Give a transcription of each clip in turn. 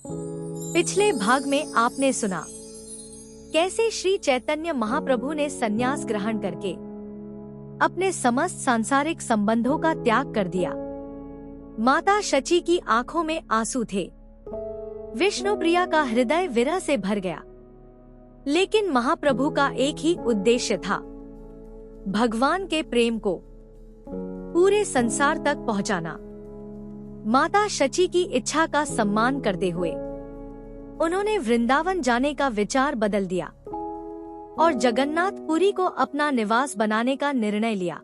पिछले भाग में आपने सुना कैसे श्री चैतन्य महाप्रभु ने संन्यास ग्रहण करके अपने समस्त सांसारिक संबंधों का त्याग कर दिया। माता शची की आंखों में आंसू थे। विष्णुप्रिया का हृदय विरह से भर गया। लेकिन महाप्रभु का एक ही उद्देश्य था, भगवान के प्रेम को पूरे संसार तक पहुंचाना। माता शची की इच्छा का सम्मान करते हुए उन्होंने वृंदावन जाने का विचार बदल दिया और जगन्नाथपुरी को अपना निवास बनाने का निर्णय लिया।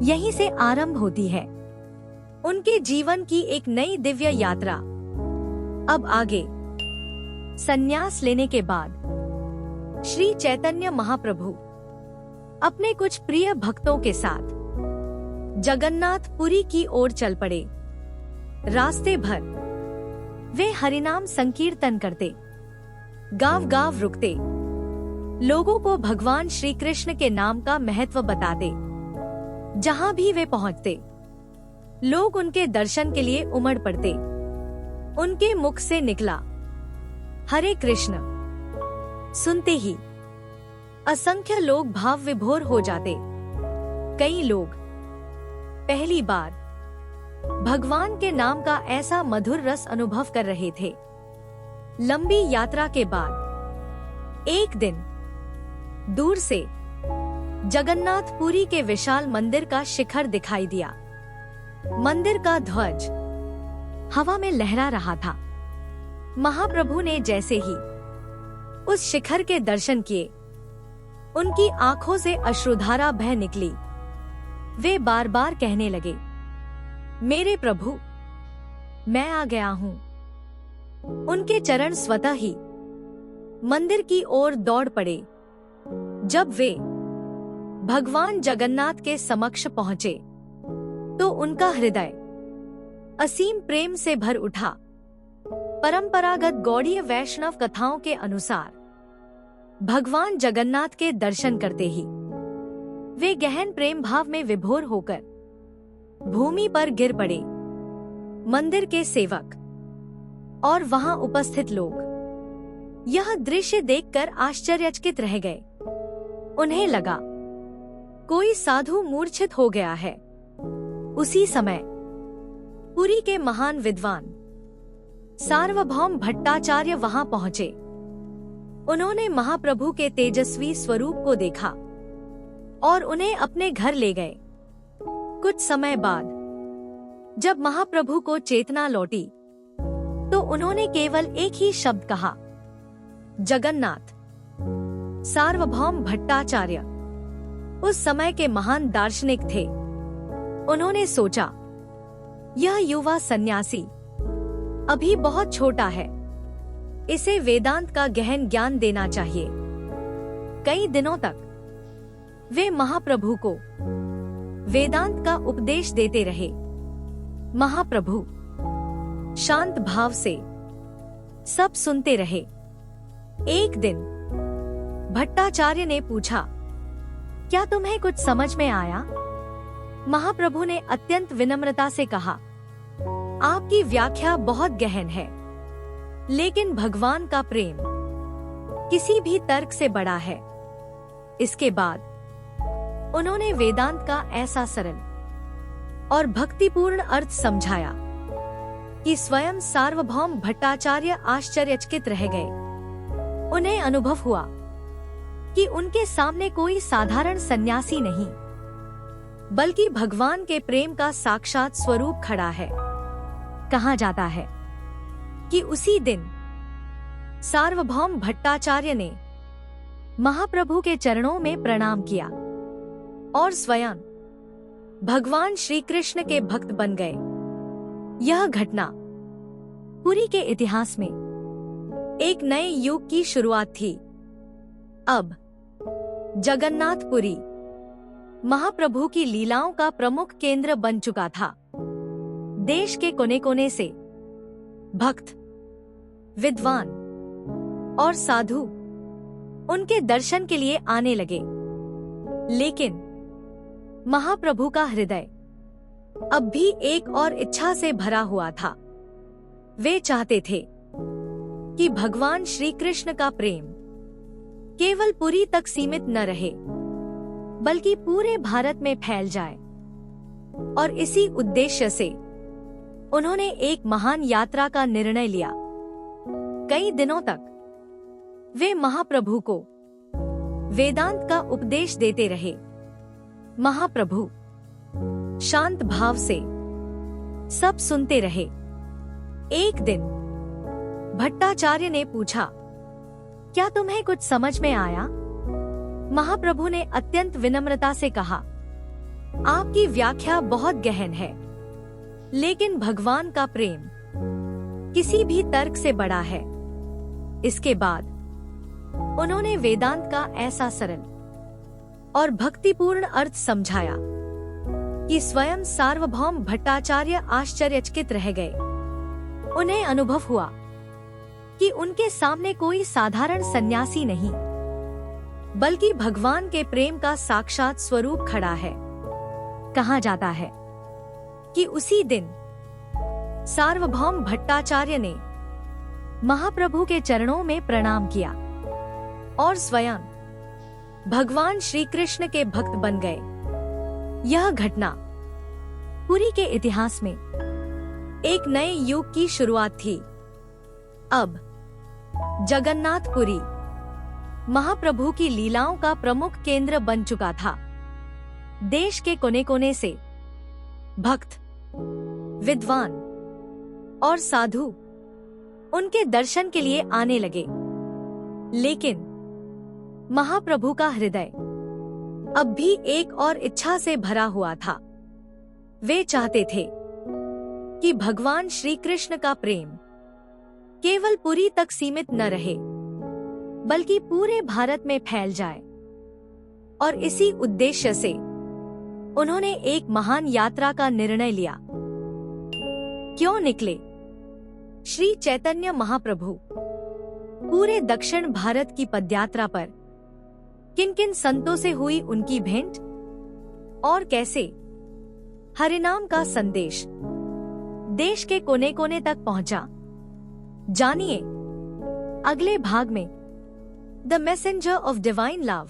यहीं से आरंभ होती है उनके जीवन की एक नई दिव्य यात्रा। अब आगे संन्यास लेने के बाद श्री चैतन्य महाप्रभु अपने कुछ प्रिय भक्तों के साथ जगन्नाथपुरी की ओर चल पड़े। रास्ते भर वे हरिनाम संकीर्तन करते, गांव-गांव रुकते, लोगों को भगवान श्री कृष्ण के नाम का महत्व बताते। जहां भी वे पहुंचते, लोग उनके दर्शन के लिए उमड़ पड़ते। उनके मुख से निकला हरे कृष्ण सुनते ही असंख्य लोग भाव विभोर हो जाते। कई लोग पहली बार भगवान के नाम का ऐसा मधुर रस अनुभव कर रहे थे। लंबी यात्रा के बाद एक दिन दूर से जगन्नाथपुरी के विशाल मंदिर का शिखर दिखाई दिया। मंदिर का ध्वज हवा में लहरा रहा था। महाप्रभु ने जैसे ही उस शिखर के दर्शन किए, उनकी आंखों से अश्रुधारा बह निकली। वे बार बार कहने लगे, मेरे प्रभु, मैं आ गया हूँ। उनके चरण स्वतः ही मंदिर की ओर दौड़ पड़े। जब वे भगवान जगन्नाथ के समक्ष पहुँचे तो उनका हृदय असीम प्रेम से भर उठा। परंपरागत गौड़ीय वैष्णव कथाओं के अनुसार भगवान जगन्नाथ के दर्शन करते ही वे गहन प्रेम भाव में विभोर होकर भूमि पर गिर पड़े। मंदिर के सेवक और वहां उपस्थित लोग यह दृश्य देखकर आश्चर्यचकित रह गए। उन्हें लगा कोई साधु मूर्छित हो गया है। उसी समय पुरी के महान विद्वान सार्वभौम भट्टाचार्य वहां पहुंचे। उन्होंने महाप्रभु के तेजस्वी स्वरूप को देखा और उन्हें अपने घर ले गए। कुछ समय बाद जब महाप्रभु को चेतना लौटी तो उन्होंने केवल एक ही शब्द कहा, जगन्नाथ। सार्वभौम भट्टाचार्य उस समय के महान दार्शनिक थे। उन्होंने सोचा, यह युवा सन्यासी अभी बहुत छोटा है, इसे वेदांत का गहन ज्ञान देना चाहिए। कई दिनों तक वे महाप्रभु को वेदांत का उपदेश देते रहे। महाप्रभु शांत भाव से सब सुनते रहे। एक दिन भट्टाचार्य ने पूछा, क्या तुम्हें कुछ समझ में आया? महाप्रभु ने अत्यंत विनम्रता से कहा, आपकी व्याख्या बहुत गहन है, लेकिन भगवान का प्रेम किसी भी तर्क से बड़ा है। इसके बाद उन्होंने वेदांत का ऐसा सरल और भक्तिपूर्ण अर्थ समझाया कि स्वयं सार्वभौम भट्टाचार्य आश्चर्यचकित रह गए। उन्हें अनुभव हुआ कि उनके सामने कोई साधारण सन्यासी नहीं, बल्कि भगवान के प्रेम का साक्षात स्वरूप खड़ा है। कहा जाता है कि उसी दिन सार्वभौम भट्टाचार्य ने महाप्रभु के चरणों में प्रणाम किया और स्वयं भगवान श्री कृष्ण के भक्त बन गए। यह घटना पुरी के इतिहास में एक नए युग की शुरुआत थी। अब जगन्नाथपुरी महाप्रभु की लीलाओं का प्रमुख केंद्र बन चुका था। देश के कोने कोने से भक्त, विद्वान और साधु उनके दर्शन के लिए आने लगे। लेकिन महाप्रभु का हृदय अब भी एक और इच्छा से भरा हुआ था। वे चाहते थे कि भगवान श्री कृष्ण का प्रेम केवल पुरी तक सीमित न रहे, बल्कि पूरे भारत में फैल जाए। और इसी उद्देश्य से उन्होंने एक महान यात्रा का निर्णय लिया। कई दिनों तक वे महाप्रभु को वेदांत का उपदेश देते रहे। महाप्रभु शांत भाव से सब सुनते रहे। एक दिन भट्टाचार्य ने पूछा, क्या तुम्हें कुछ समझ में आया? महाप्रभु ने अत्यंत विनम्रता से कहा, आपकी व्याख्या बहुत गहन है, लेकिन भगवान का प्रेम किसी भी तर्क से बड़ा है। इसके बाद उन्होंने वेदांत का ऐसा सरल और भक्तिपूर्ण अर्थ समझाया कि स्वयं सार्वभौम भट्टाचार्य आश्चर्यचकित रह गए। उन्हें अनुभव हुआ कि उनके सामने कोई साधारण सन्यासी नहीं, बल्कि भगवान के प्रेम का साक्षात स्वरूप खड़ा है। कहा जाता है कि उसी दिन सार्वभौम भट्टाचार्य ने महाप्रभु के चरणों में प्रणाम किया और स्वयं भगवान श्री कृष्ण के भक्त बन गए। यह घटना पुरी के इतिहास में एक नए युग की शुरुआत थी। अब जगन्नाथपुरी महाप्रभु की लीलाओं का प्रमुख केंद्र बन चुका था। देश के कोने कोने से भक्त, विद्वान और साधु उनके दर्शन के लिए आने लगे। लेकिन महाप्रभु का हृदय अब भी एक और इच्छा से भरा हुआ था। वे चाहते थे कि भगवान श्री कृष्ण का प्रेम केवल पुरी तक सीमित न रहे, बल्कि पूरे भारत में फैल जाए। और इसी उद्देश्य से उन्होंने एक महान यात्रा का निर्णय लिया। क्यों निकले श्री चैतन्य महाप्रभु पूरे दक्षिण भारत की पदयात्रा पर? किन किन संतों से हुई उनकी भेंट और कैसे हरिनाम का संदेश देश के कोने कोने तक पहुंचा? जानिए अगले भाग में the messenger of divine love.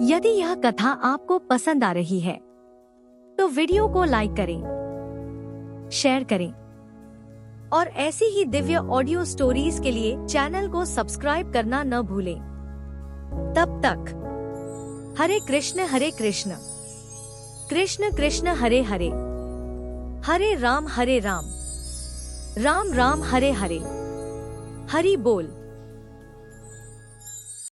यदि यह कथा आपको पसंद आ रही है तो वीडियो को लाइक करें, शेयर करें और ऐसी ही दिव्य ऑडियो स्टोरीज के लिए चैनल को सब्सक्राइब करना न भूलें। तब तक हरे कृष्ण कृष्ण कृष्ण हरे हरे, हरे राम राम राम हरे हरे, हरि बोल।